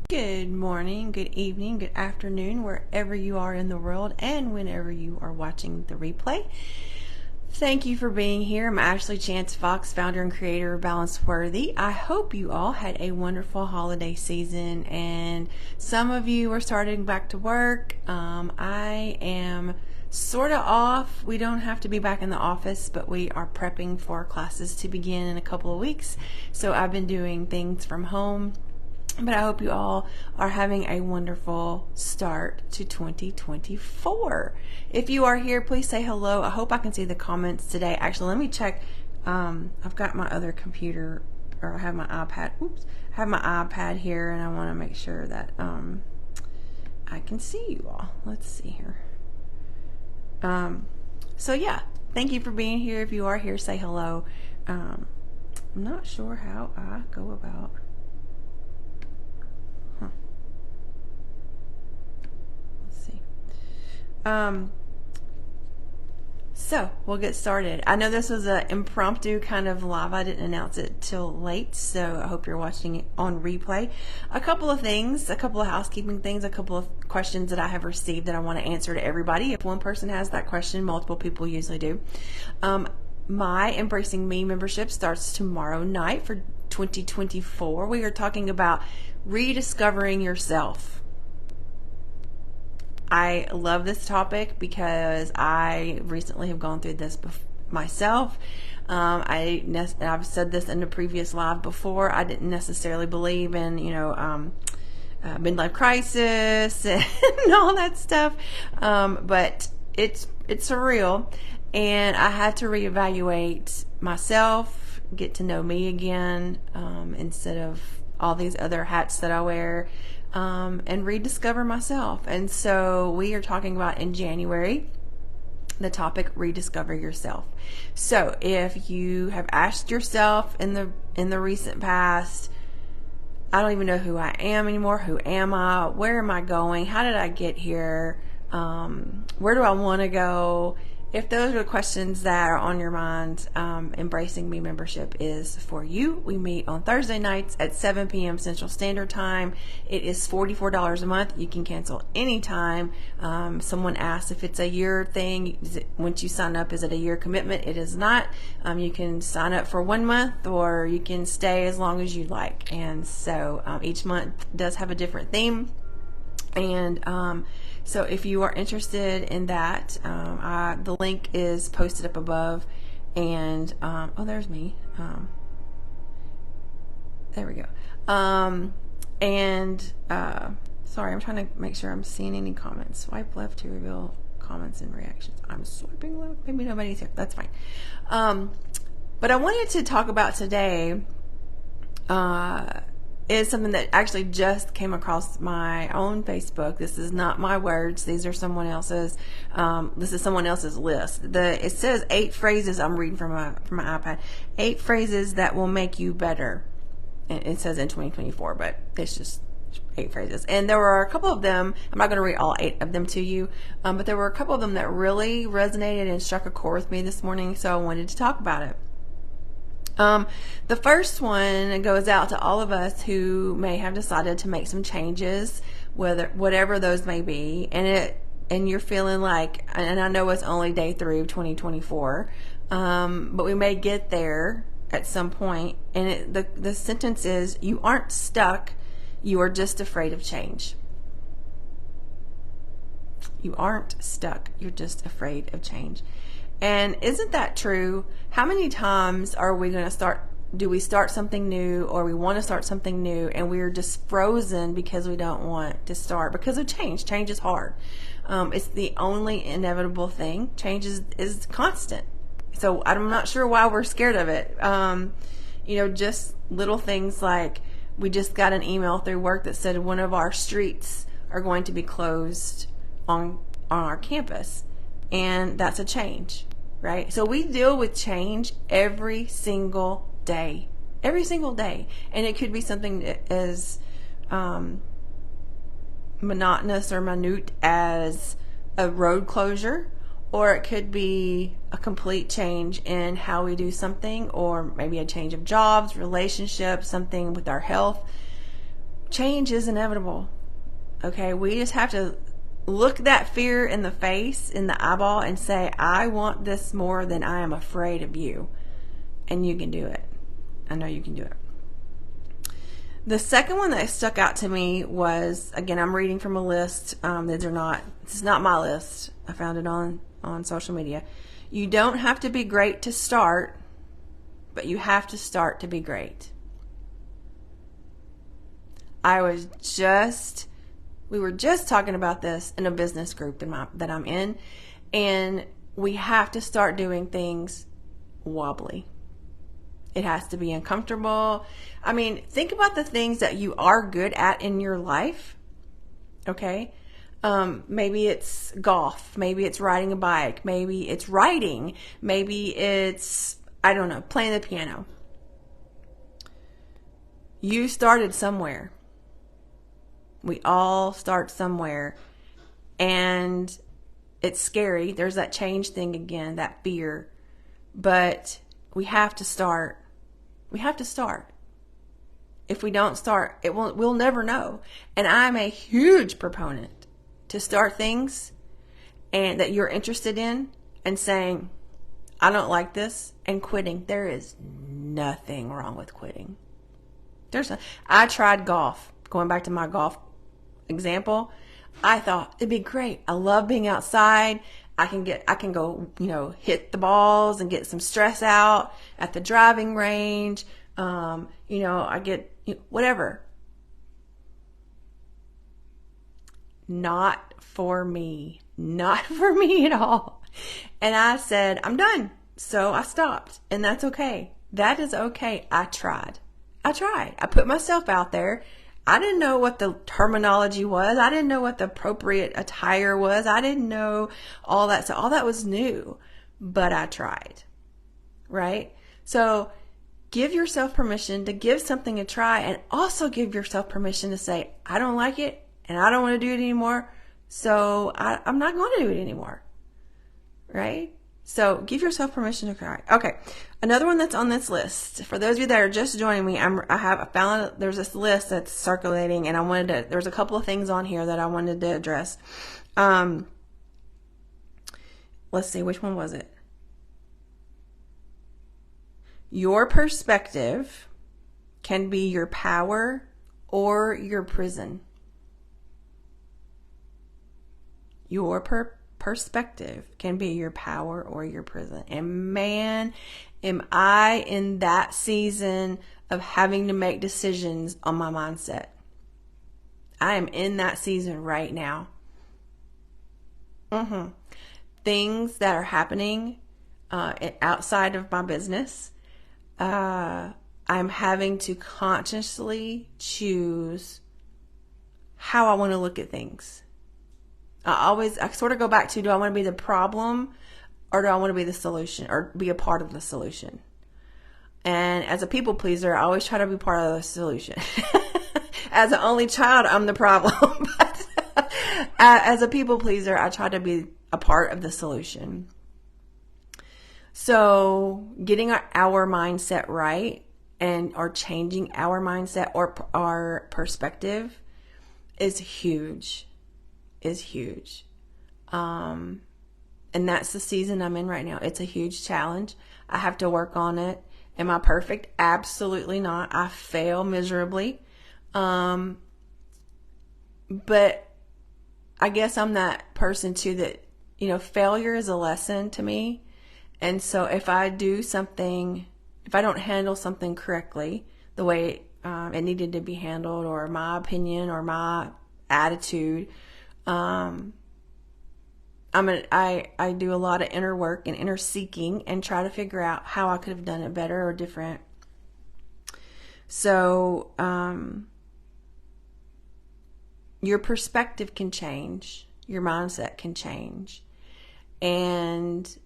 Good morning, good evening, good afternoon, wherever you are in the world and whenever you are watching the replay. Thank you for being here. I'm Ashley Chance Fox, founder and creator of Balance Worthy. I hope you all had a wonderful holiday season and some of you are starting back to work. I am sort of off. We don't have to be back in the office, but we are prepping for classes to begin in a couple of weeks. So I've been doing things from home. But I hope you all are having a wonderful start to 2024. If you are here, please say hello. I hope I can see the comments today. Actually, let me check. I've got my other computer, or I have my iPad. Oops, I have my iPad here, and I want to make sure that I can see you all. Let's see here. So yeah, thank you for being here. If you are here, say hello. I'm not sure how I go about. So we'll get started. I know this was an impromptu kind of live. I didn't announce it till late, so I hope you're watching it on replay. A couple of things, a couple of housekeeping things, a couple of questions that I have received that I want to answer to everybody. If one person has that question, multiple people usually do. My Embracing Me membership starts tomorrow night for 2024. We are talking about rediscovering yourself. I love this topic because I recently have gone through this myself. I've said this in a previous live before. I didn't necessarily believe in, midlife crisis and all that stuff, but it's surreal, and I had to reevaluate myself, get to know me again, instead of all these other hats that I wear. And rediscover myself. And so we are talking about in January the topic rediscover yourself. So if you have asked yourself in the recent past, I don't even know who I am anymore. Who am I? Where am I going? How did I get here? Where do I want to go? If those are the questions that are on your mind, Embracing Me membership is for you. We meet on Thursday nights at 7 p.m. Central Standard Time. It is $44 a month. You can cancel anytime. Someone asked if it's a year thing. Once you sign up, is it a year commitment? It is not. You can sign up for 1 month, or you can stay as long as you like. And so each month does have a different theme. And so if you are interested in that, the link is posted up above. And oh, there's me. There we go. Sorry, I'm trying to make sure I'm seeing any comments. Swipe left to reveal comments and reactions. I'm swiping left. Maybe nobody's here. That's fine. But I wanted to talk about today is something that actually just came across my own Facebook. This is not my words. These are someone else's. This is someone else's list. It says 8 phrases. I'm reading from my iPad. 8 phrases that will make you better. And it says in 2024, but it's just 8 phrases. And there were a couple of them. I'm not going to read all 8 of them to you, but there were a couple of them that really resonated and struck a chord with me this morning. So I wanted to talk about it. The first one goes out to all of us who may have decided to make some changes, whatever those may be, and you're feeling like, and I know it's only day 3 of 2024, but we may get there at some point, and the sentence is, you aren't stuck, you are just afraid of change. You aren't stuck, you're just afraid of change. And isn't that true? How many times are we going to do we start something new, or we want to start something new, and we're just frozen because we don't want to start because of change. Change is hard. It's the only inevitable thing. Change is constant. So I'm not sure why we're scared of it. Just little things like we just got an email through work that said one of our streets are going to be closed on our campus. And that's a change, right? So we deal with change every single day. And it could be something as monotonous or minute as a road closure, or it could be a complete change in how we do something, or maybe a change of jobs, relationships, something with our health. change is inevitable. Okay, we just have to look that fear in the face, in the eyeball, and say, I want this more than I am afraid of you. And you can do it. I know you can do it. The second one that stuck out to me was, again, I'm reading from a list. This is not my list. I found it on social media. You don't have to be great to start, but you have to start to be great. We were just talking about this in a business group that I'm in, and we have to start doing things wobbly. It has to be uncomfortable. I mean, think about the things that you are good at in your life. Okay? Maybe it's golf. Maybe it's riding a bike. Maybe it's writing. Maybe it's, I don't know, playing the piano. You started somewhere. We all start somewhere. And it's scary. There's that change thing again, that fear. But we have to start. We have to start. If we don't start, we'll never know. And I'm a huge proponent to start things and that you're interested in and saying, I don't like this, and quitting. There is nothing wrong with quitting. I tried golf. Going back to my golf example, I thought it'd be great. I love being outside. I can go, hit the balls and get some stress out at the driving range. I get whatever. Not for me. Not for me at all. And I said, I'm done. So I stopped. And that's okay. That is okay. I tried. I put myself out there. I didn't know what the terminology was. I didn't know what the appropriate attire was. I didn't know all that. So all that was new, but I tried, right? So give yourself permission to give something a try, and also give yourself permission to say, I don't like it and I don't want to do it anymore. So I'm not going to do it anymore, right? So give yourself permission to try. Okay. Another one that's on this list, for those of you that are just joining me, I found there's this list that's circulating, and there's a couple of things on here that I wanted to address. Let's see, which one was it? Your perspective can be your power or your prison. Your perspective can be your power or your prison. And man, am I in that season of having to make decisions on my mindset. I am in that season right now. Things that are happening outside of my business, I'm having to consciously choose how I want to look at things. I sort of go back to, do I want to be the problem or do I want to be the solution or be a part of the solution? And as a people pleaser, I always try to be part of the solution. As an only child, I'm the problem. But as a people pleaser, I try to be a part of the solution. So getting our mindset right or changing our mindset or our perspective is huge. And that's the season I'm in right now. It's a huge challenge. I have to work on it. Am I perfect? Absolutely not. I fail miserably. But I guess I'm that person too that, failure is a lesson to me. And so if I don't handle something correctly, the way it needed to be handled, or my opinion or my attitude, I do a lot of inner work and inner seeking and try to figure out how I could have done it better or different. So, your perspective can change. Your mindset can change. And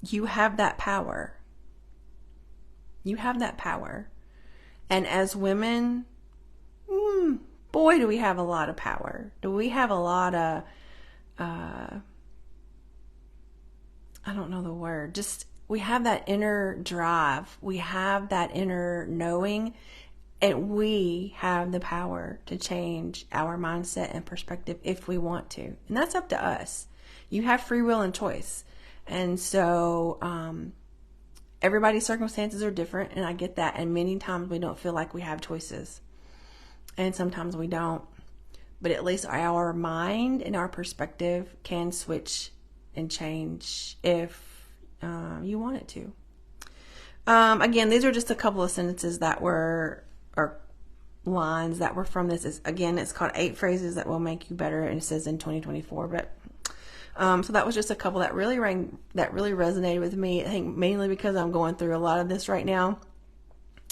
you have that power. You have that power. And as women, boy, do we have a lot of power. Do we have a lot of, I don't know the word, just we have that inner drive. We have that inner knowing, And we have the power to change our mindset and perspective if we want to. And that's up to us. You have free will and choice. And so everybody's circumstances are different, and I get that. And many times we don't feel like we have choices. And sometimes we don't. But at least our mind and our perspective can switch and change if you want it to. Again, these are just a couple of sentences that were, or lines that were from this. It's called 8 Phrases That Will Make You Better, and it says in 2024. But so that was just a couple that really resonated with me. I think mainly because I'm going through a lot of this right now,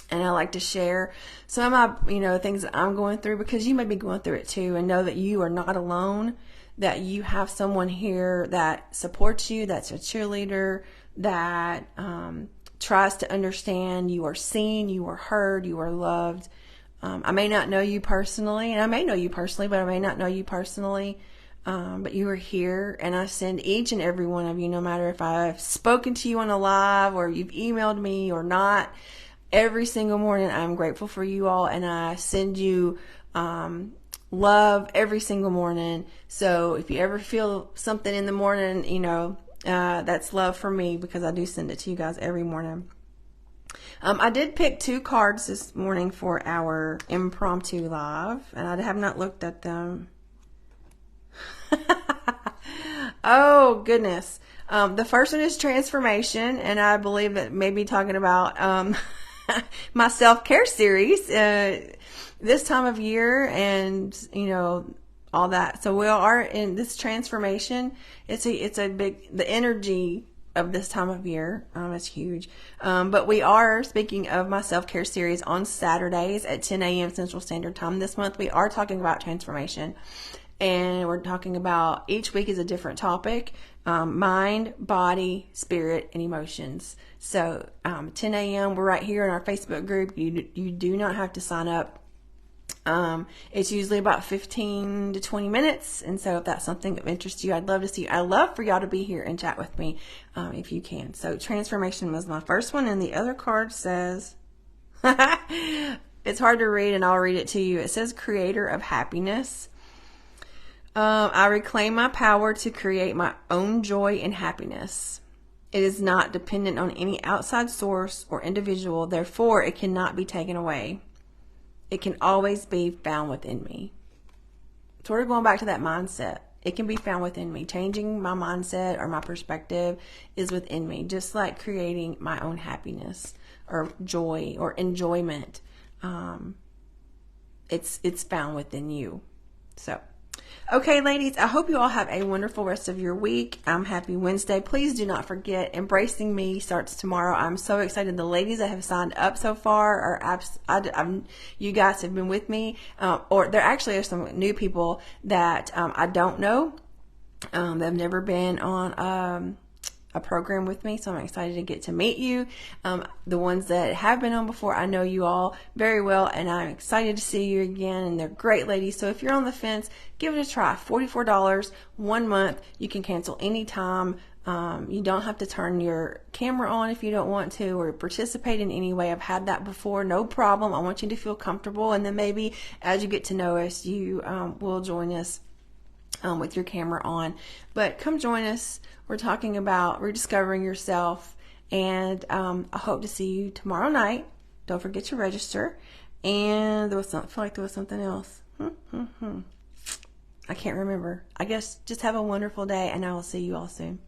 and I like to share some of my things that I'm going through, because you may be going through it too, and know that you are not alone. That you have someone here that supports you, that's a cheerleader, that tries to understand. You are seen, you are heard, you are loved. I may not know you personally, and I may know you personally, but I may not know you personally. But you are here, and I send each and every one of you, no matter if I've spoken to you on a live or you've emailed me or not, every single morning I'm grateful for you all, and I send you love every single morning. So if you ever feel something in the morning, that's love for me, because I do send it to you guys every morning. I did pick 2 cards this morning for our impromptu live, and I have not looked at them. Oh, goodness. The first one is transformation, and I believe that maybe talking about my self-care series this time of year, and all that. So we are in this transformation. It's a big, the energy of this time of year is huge. But we are, speaking of my self-care series, on Saturdays at 10 a.m. Central Standard Time. This month we are talking about transformation. And we're talking about, each week is a different topic, mind, body, spirit, and emotions. So 10 a.m., we're right here in our Facebook group. You do not have to sign up. It's usually about 15 to 20 minutes. And so if that's something of interest to you, I'd love to see you. I'd love for y'all to be here and chat with me if you can. So transformation was my first one. And the other card says, it's hard to read, and I'll read it to you. It says creator of happiness. I reclaim my power to create my own joy and happiness. It is not dependent on any outside source or individual. Therefore, it cannot be taken away. It can always be found within me. Sort of going back to that mindset. It can be found within me. Changing my mindset or my perspective is within me. Just like creating my own happiness or joy or enjoyment. It's found within you. So, okay, ladies, I hope you all have a wonderful rest of your week. Happy Wednesday. Please do not forget, Embracing Me starts tomorrow. I'm so excited. The ladies that have signed up so far you guys have been with me. Or there actually are some new people that I don't know. They've never been on a program with me, so I'm excited to get to meet you. The ones that have been on before, I know you all very well, and I'm excited to see you again, and they're great ladies. So if you're on the fence, give it a try. $44, 1 month. You can cancel anytime. You don't have to turn your camera on if you don't want to, or participate in any way. I've had that before. No problem. I want you to feel comfortable, and then maybe as you get to know us, you will join us with your camera on. But come join us. We're talking about rediscovering yourself, and I hope to see you tomorrow night. Don't forget to register. And I feel like there was something else. I can't remember. I guess just have a wonderful day, and I will see you all soon.